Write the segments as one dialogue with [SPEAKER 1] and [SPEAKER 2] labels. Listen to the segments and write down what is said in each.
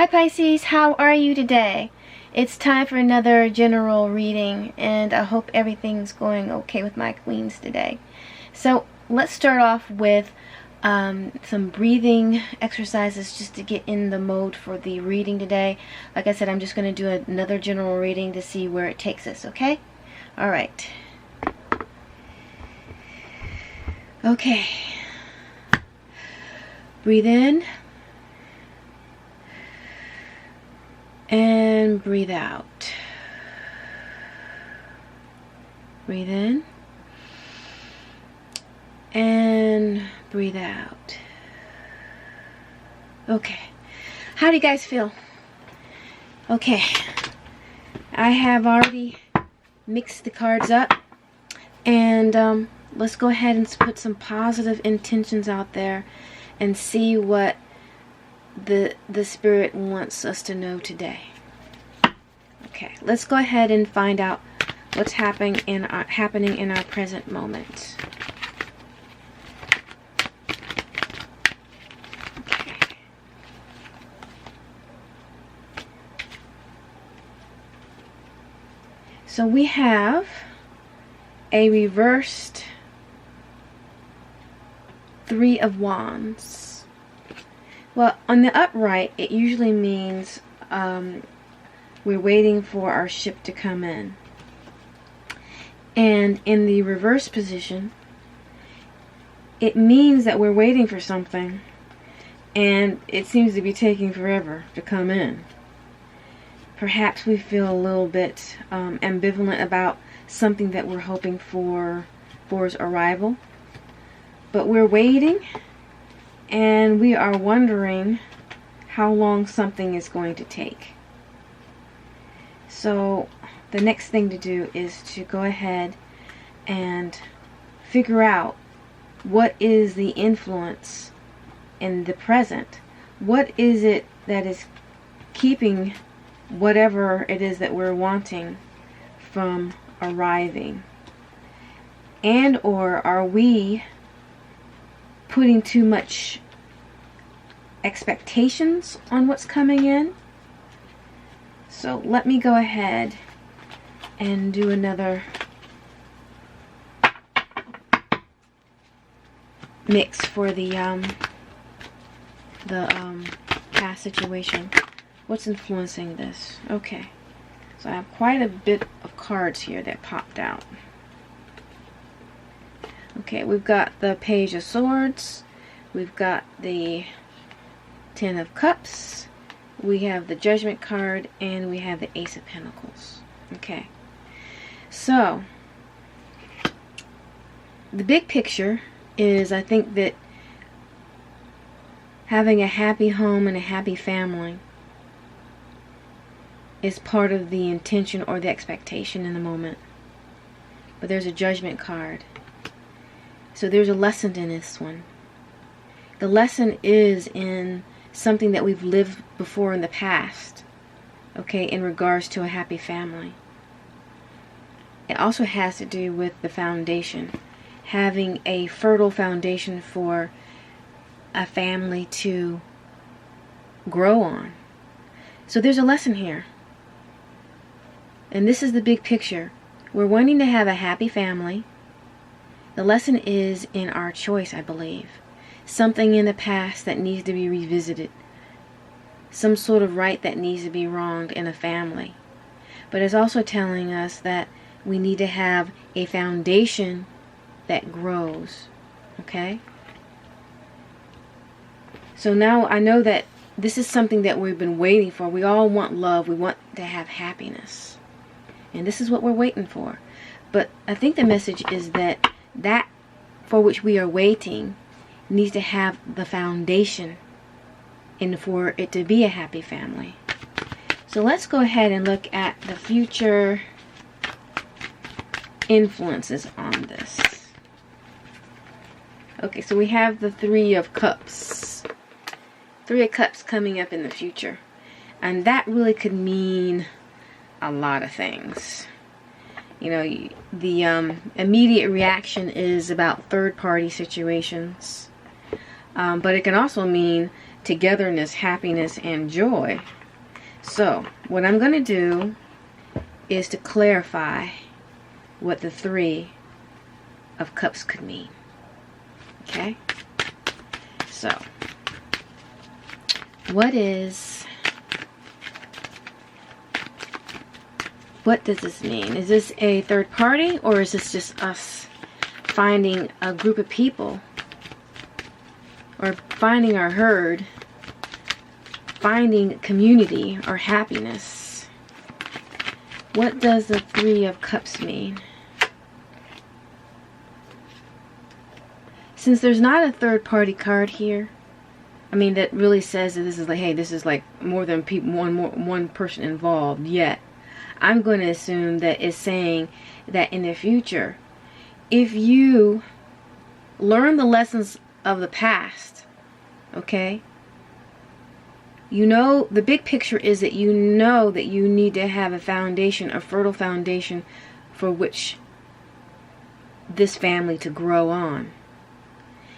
[SPEAKER 1] Hi Pisces, how are you today? It's time for another general reading, and I hope everything's going okay with my queens today. So let's start off with some breathing exercises just to get in the mode for the reading today. Like I said, I'm just going to do another general reading to see where it takes us, okay? Alright. Okay. Breathe in. And breathe out. Breathe in. And breathe out. Okay. How do you guys feel? Okay. I have already mixed the cards up. And let's go ahead and put some positive intentions out there and see what the Spirit wants us to know today. Okay, let's go ahead and find out what's happening in our present moment. Okay. So we have a reversed Three of Wands. Well, on the upright, it usually means we're waiting for our ship to come in. And in the reverse position, it means that we're waiting for something, and it seems to be taking forever to come in. Perhaps we feel a little bit ambivalent about something that we're hoping for its arrival. But we're waiting. And we are wondering how long something is going to take. So the next thing to do is to go ahead and figure out what is the influence in the present. What is it that is keeping whatever it is that we're wanting from arriving? And or are we putting too much expectations on what's coming in? So let me go ahead and do another mix for the past situation. What's influencing this? Okay, so I have quite a bit of cards here that popped out. Okay, we've got the Page of Swords, we've got the Ten of Cups, we have the Judgment card, and we have the Ace of Pentacles. Okay, so the big picture is, I think that having a happy home and a happy family is part of the intention or the expectation in the moment. But there's a Judgment card. So there's a lesson in this one. The lesson is in something that we've lived before in the past, okay, in regards to a happy family. It also has to do with the foundation, having a fertile foundation for a family to grow on. So there's a lesson here. And this is the big picture. We're wanting to have a happy family. The lesson is in our choice, I believe. Something in the past that needs to be revisited. Some sort of right that needs to be wronged in a family. But it's also telling us that we need to have a foundation that grows. Okay? So now I know that this is something that we've been waiting for. We all want love. We want to have happiness. And this is what we're waiting for. But I think the message is that for which we are waiting needs to have the foundation and for it to be a happy family. So let's go ahead and look at the future influences on this. Okay, so we have the Three of Cups. Three of Cups coming up in the future. And that really could mean a lot of things. You know, the immediate reaction is about third-party situations. But it can also mean togetherness, happiness, and joy. So, what I'm going to do is to clarify what the Three of Cups could mean. Okay? So, what does this mean? Is this a third party, or is this just us finding a group of people, or finding our herd, finding community or happiness? What does the Three of Cups mean? Since there's not a third party card here, I mean, that really says that this is like, hey, this is like more than one person involved yet. I'm going to assume that it's saying that in the future, if you learn the lessons of the past, okay, you know, the big picture is that you know that you need to have a foundation, a fertile foundation for which this family to grow on.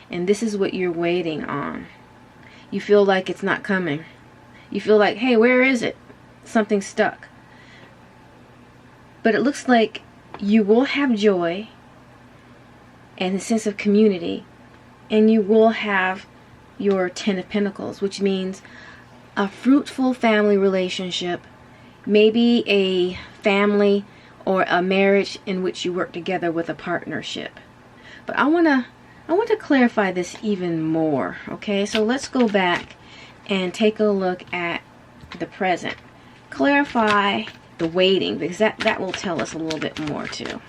[SPEAKER 1] And this is what you're waiting on. You feel like it's not coming. You feel like, hey, where is it? Something's stuck. But it looks like you will have joy and a sense of community. And you will have your Ten of Pentacles, which means a fruitful family relationship. Maybe a family or a marriage in which you work together with a partnership. But I want to clarify this even more, okay? So let's go back and take a look at the present. Clarify the waiting, because that will tell us a little bit more too.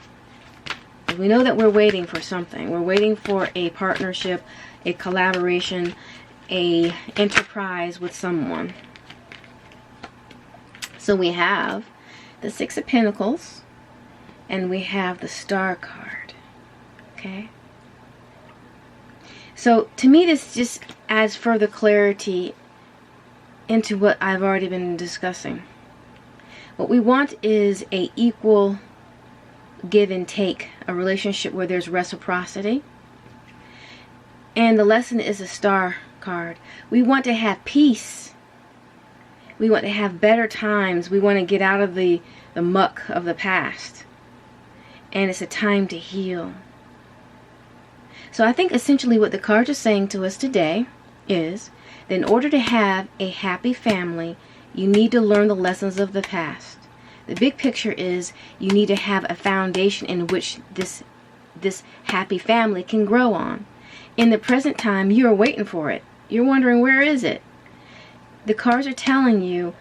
[SPEAKER 1] We know that we're waiting for something. We're waiting for a partnership, a collaboration, a enterprise with someone. So we have the Six of Pentacles, and we have the Star card, okay? So to me, this just adds further clarity into what I've already been discussing. What we want is a equal give and take, a relationship where there's reciprocity. And the lesson is a Star card. We want to have peace. We want to have better times. We want to get out of the muck of the past. And it's a time to heal. So I think essentially what the cards are saying to us today is that in order to have a happy family, you need to learn the lessons of the past. The big picture is you need to have a foundation in which this happy family can grow on. In the present time, you're waiting for it. You're wondering, where is it? The cards are telling you,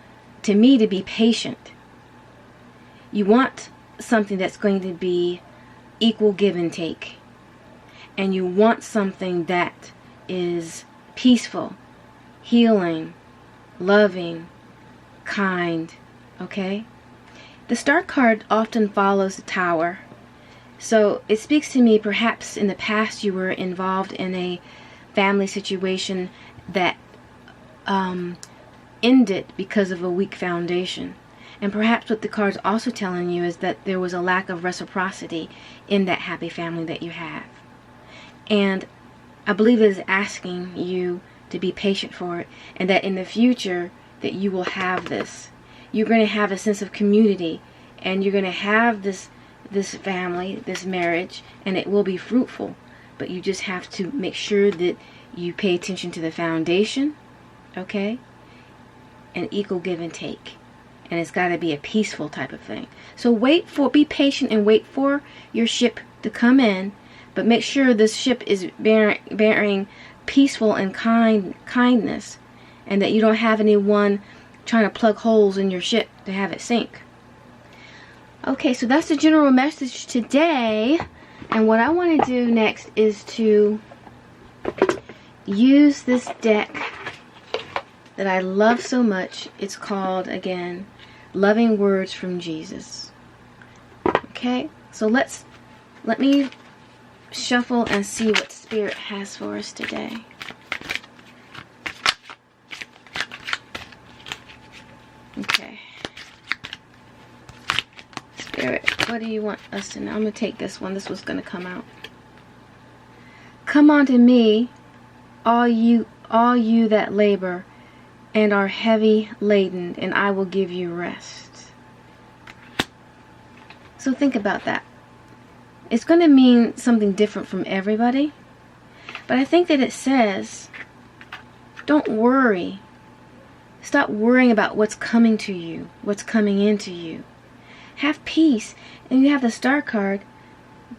[SPEAKER 1] to me, to be patient. You want something that's going to be equal give and take. And you want something that is peaceful, healing, loving, kind, okay? The Star card often follows the Tower. So it speaks to me, perhaps in the past you were involved in a family situation that ended because of a weak foundation. And perhaps what the card's also telling you is that there was a lack of reciprocity in that happy family that you have. And I believe it is asking you to be patient for it, and that in the future that you will have this. You're going to have a sense of community, and you're going to have this family, this marriage, and it will be fruitful. But you just have to make sure that you pay attention to the foundation, okay? And equal give and take. And it's got to be a peaceful type of thing. So be patient and wait for your ship to come in. But make sure this ship is bearing peaceful and kindness, and that you don't have anyone trying to plug holes in your ship to have it sink. Okay, so that's the general message today. And what I want to do next is to use this deck that I love so much. It's called, again, Loving Words from Jesus. Okay, so let me shuffle and see what Spirit has for us today. Okay. Spirit, what do you want us to know? I'm going to take this one. This was going to come out. Come unto me, all all you that labor and are heavy laden, and I will give you rest. So think about that. It's going to mean something different from everybody, but I think that it says, don't worry. Stop worrying about what's coming to you, what's coming into you. Have peace. And you have the Star card.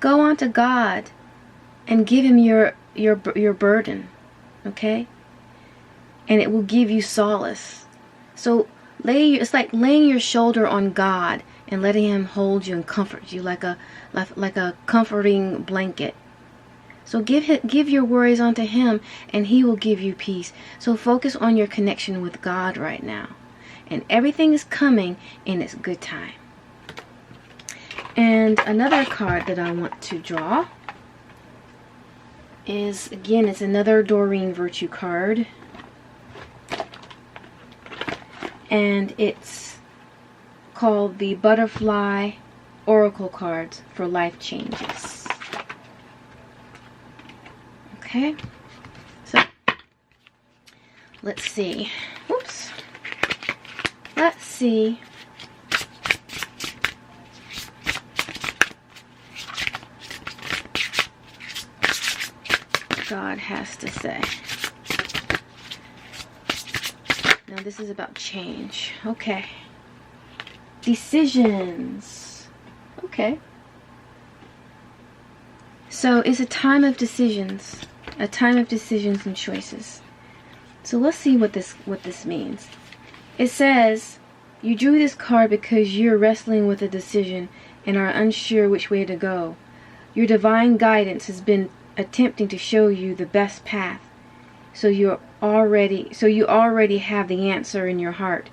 [SPEAKER 1] Go on to God and give Him your burden, okay? And it will give you solace. So it's like laying your shoulder on God and letting Him hold you and comfort you like a comforting blanket. So give your worries onto Him, and He will give you peace. So focus on your connection with God right now, and everything is coming in its good time. And another card that I want to draw is, again, it's another Doreen Virtue card. And it's called the Butterfly Oracle Cards for Life Changes. Okay, so let's see. Whoops. Let's see. God has to say. Now this is about change. Okay. Decisions. Okay. So it's a time of decisions. A time of decisions and choices. So let's see what this means. It says, you drew this card because you're wrestling with a decision and are unsure which way to go. Your divine guidance has been attempting to show you the best path. So you already have the answer in your heart.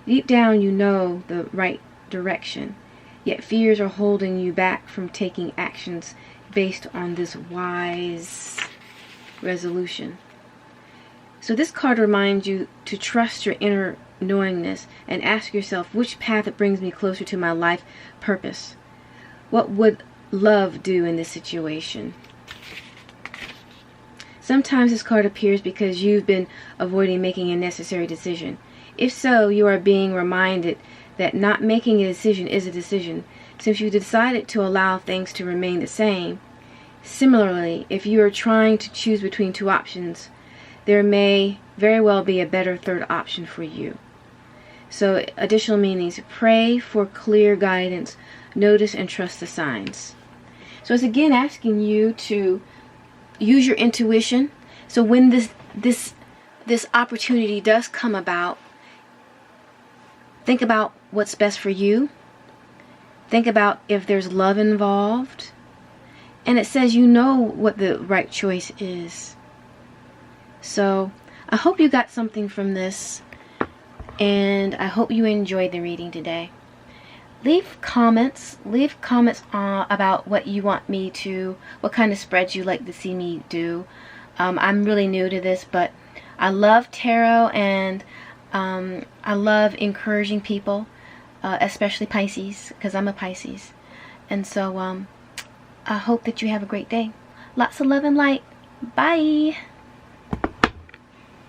[SPEAKER 1] Deep down you know the right direction. Yet fears are holding you back from taking actions based on this wise resolution. So this card reminds you to trust your inner knowingness and ask yourself, which path brings me closer to my life purpose? What would love do in this situation? Sometimes this card appears because you've been avoiding making a necessary decision. If so, you are being reminded that not making a decision is a decision, since you decided to allow things to remain the same. Similarly, if you are trying to choose between two options, there may very well be a better third option for you. So, additional meanings: pray for clear guidance, notice and trust the signs. So it's again asking you to use your intuition. So when this opportunity does come about, think about what's best for you. Think about if there's love involved. And it says you know what the right choice is. So I hope you got something from this, and I hope you enjoyed the reading today. Leave comments about what you want me to, what kind of spreads you like to see me do. I'm really new to this, but I love tarot, and I love encouraging people, especially Pisces, because I'm a Pisces. And so I hope that you have a great day. Lots of love and light. Bye.